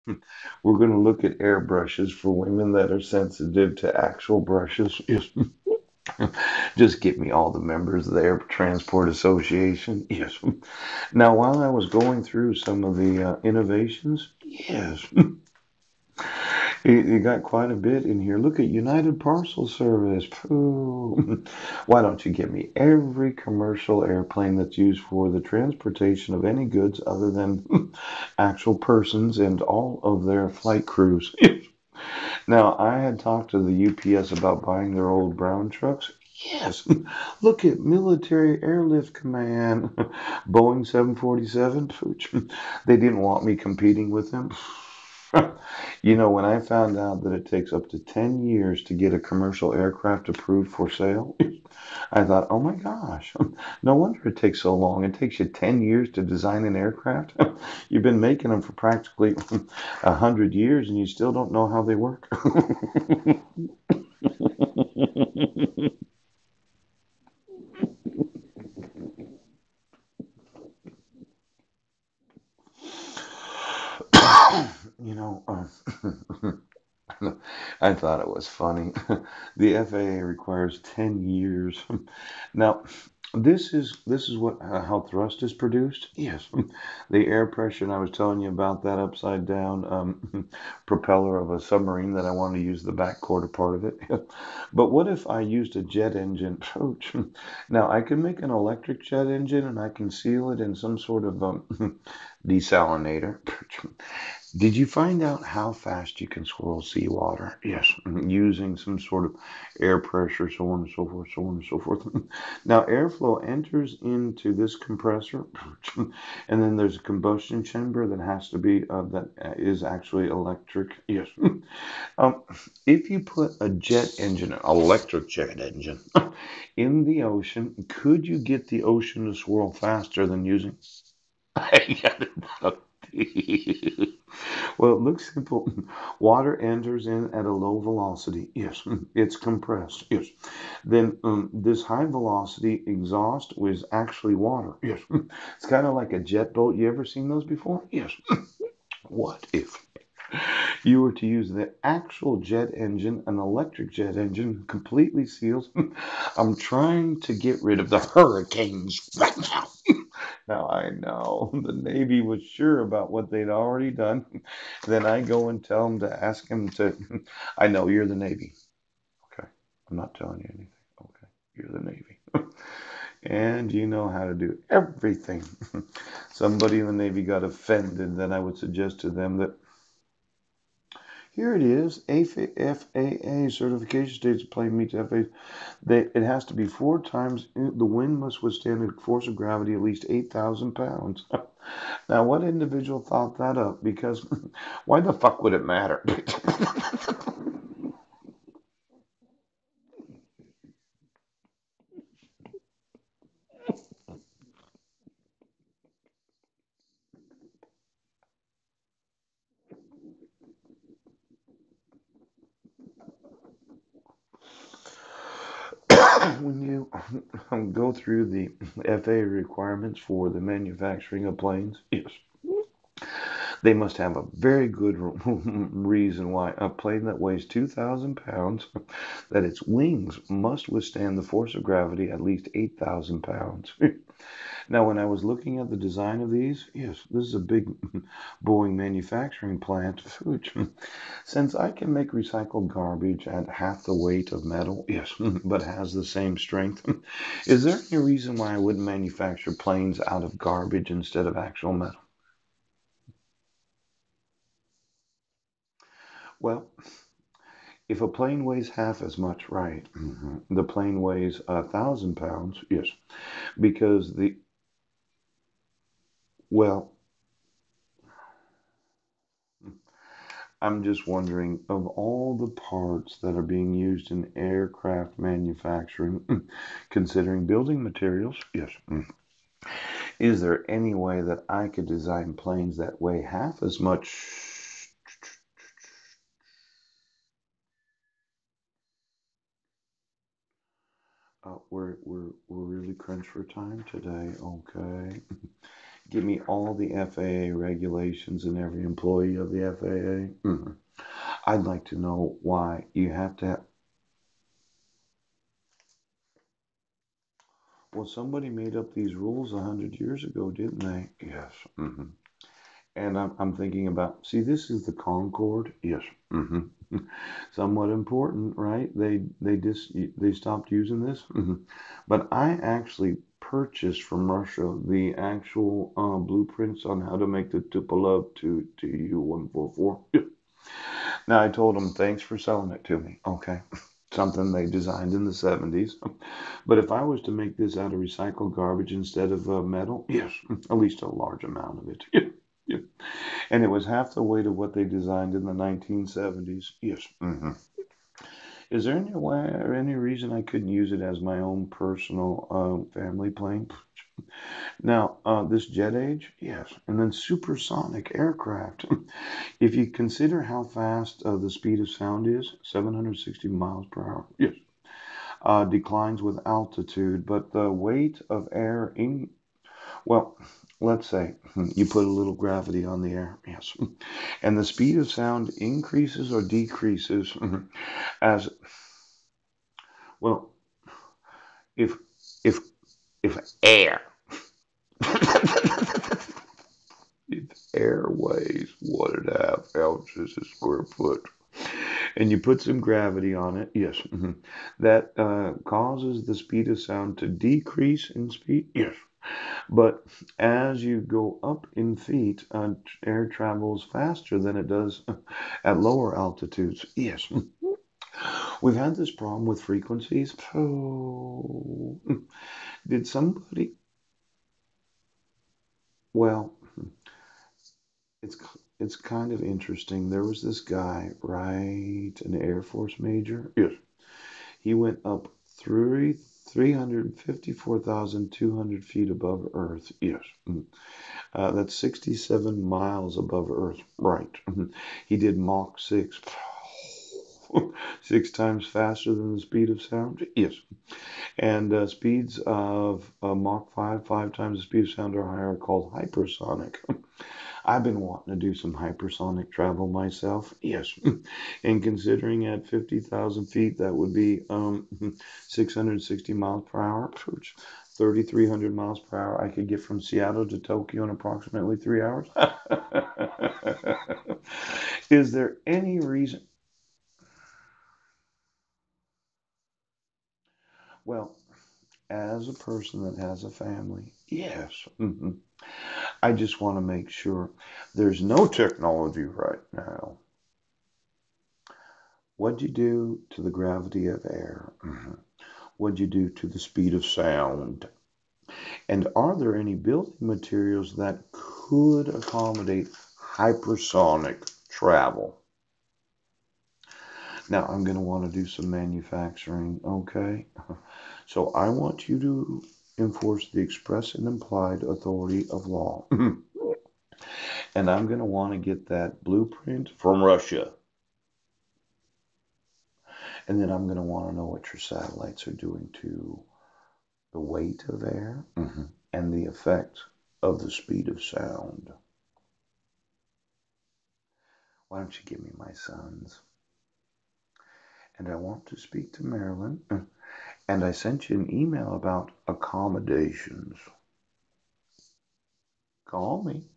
We're going to look at airbrushes for women that are sensitive to actual brushes. Yes. Just get me all the members of the Air Transport Association. Yes. Now, while I was going through some of the innovations, yes, you got quite a bit in here. Look at United Parcel Service. Pooh. Why don't you give me every commercial airplane that's used for the transportation of any goods other than actual persons and all of their flight crews? Now, I had talked to the UPS about buying their old brown trucks. Yes, look at Military Airlift Command, Boeing 747. They didn't want me competing with them. When I found out that it takes up to 10 years to get a commercial aircraft approved for sale, I thought, oh my gosh, no wonder it takes so long. It takes you 10 years to design an aircraft. You've been making them for practically 100 years and you still don't know how they work. you know, I thought it was funny. The FAA requires 10 years. Now, this is what how thrust is produced. Yes, the air pressure, and I was telling you about that upside down propeller of a submarine that I wanted to use the back quarter part of it. But what if I used a jet engine? Ouch. Now I can make an electric jet engine, and I can seal it in some sort of desalinator. Did you find out how fast you can swirl seawater? Yes, using some sort of air pressure, so on and so forth, so on and so forth. Now, airflow enters into this compressor, and then there's a combustion chamber that has to be that is actually electric. Yes. Um, if you put a jet engine, an electric jet engine, in the ocean, could you get the ocean to swirl faster than using? Well, it looks simple. Water enters in at a low velocity. Yes, it's compressed. Yes. Then this high velocity exhaust was actually water. Yes. It's kind of like a jet boat. You ever seen those before? Yes. What if you were to use the actual jet engine, an electric jet engine, completely sealed? I'm trying to get rid of the hurricanes right now. Now I know the Navy was sure about what they'd already done. Then I go and tell them to ask him to. I know you're the Navy. Okay. I'm not telling you anything. Okay. You're the Navy. And you know how to do everything. Somebody in the Navy got offended. Then I would suggest to them that here it is, FAA certification states a plane meets FAA. It has to be 4 times, the wind must withstand a force of gravity at least 8,000 pounds. Now, what individual thought that up? Because why the fuck would it matter? When you go through the FAA requirements for the manufacturing of planes, yes, they must have a very good reason why a plane that weighs 2,000 pounds, that its wings must withstand the force of gravity at least 8,000 pounds. Now, when I was looking at the design of these, yes, this is a big Boeing manufacturing plant. Since I can make recycled garbage at half the weight of metal, yes, but has the same strength, is there any reason why I wouldn't manufacture planes out of garbage instead of actual metal? Well, if a plane weighs half as much, right? The plane weighs 1,000 pounds, yes, because well, I'm just wondering, of all the parts that are being used in aircraft manufacturing, considering building materials, yes, is there any way that I could design planes that weigh half as much? We're really crunched for time today. Okay. Give me all the FAA regulations and every employee of the FAA. I'd like to know why you have to have. Well, somebody made up these rules 100 years ago, didn't they? Yes. And I'm thinking about, see, this is the Concorde. Yes. Somewhat important, right? They stopped using this. But I actually purchased from Russia the actual blueprints on how to make the Tupolev to Tu-144. Now I told them thanks for selling it to me. Okay. Something they designed in the 70s. But if I was to make this out of recycled garbage instead of metal, yes, at least a large amount of it. Yeah. And it was half the weight of what they designed in the 1970s. Yes. Is there any way or any reason I couldn't use it as my own personal family plane? Now, this jet age, yes, and then supersonic aircraft. If you consider how fast the speed of sound is, 760 miles per hour, yes, declines with altitude, but the weight of air in, well, let's say you put a little gravity on the air, yes, and the speed of sound increases or decreases as well. If if if air if air weighs 1.5 ounces a square foot, and you put some gravity on it, yes, that causes the speed of sound to decrease in speed, yes. But as you go up in feet, air travels faster than it does at lower altitudes. Yes, we've had this problem with frequencies. Oh, did somebody? Well, it's it's kind of interesting. There was this guy, right, an Air Force major. Yes, he went up 354,200 feet above Earth. Yes. That's 67 miles above Earth. Right. He did Mach 6. 6 times faster than the speed of sound? Yes. And speeds of Mach 5, 5 times the speed of sound or higher, are called hypersonic. I've been wanting to do some hypersonic travel myself. Yes. And considering at 50,000 feet, that would be 660 miles per hour, which 3,300 miles per hour. I could get from Seattle to Tokyo in approximately 3 hours. Is there any reason? Well, as a person that has a family, yes. I just want to make sure there's no technology right now. What'd you do to the gravity of air? What'd you do to the speed of sound? And are there any building materials that could accommodate hypersonic travel? Now, I'm going to want to do some manufacturing, okay? So I want you to enforce the express and implied authority of law. And I'm going to want to get that blueprint from Russia. And then I'm going to want to know what your satellites are doing to the weight of air and the effect of the speed of sound. Why don't you give me my sons? And I want to speak to Marilyn. And I sent you an email about accommodations. Call me.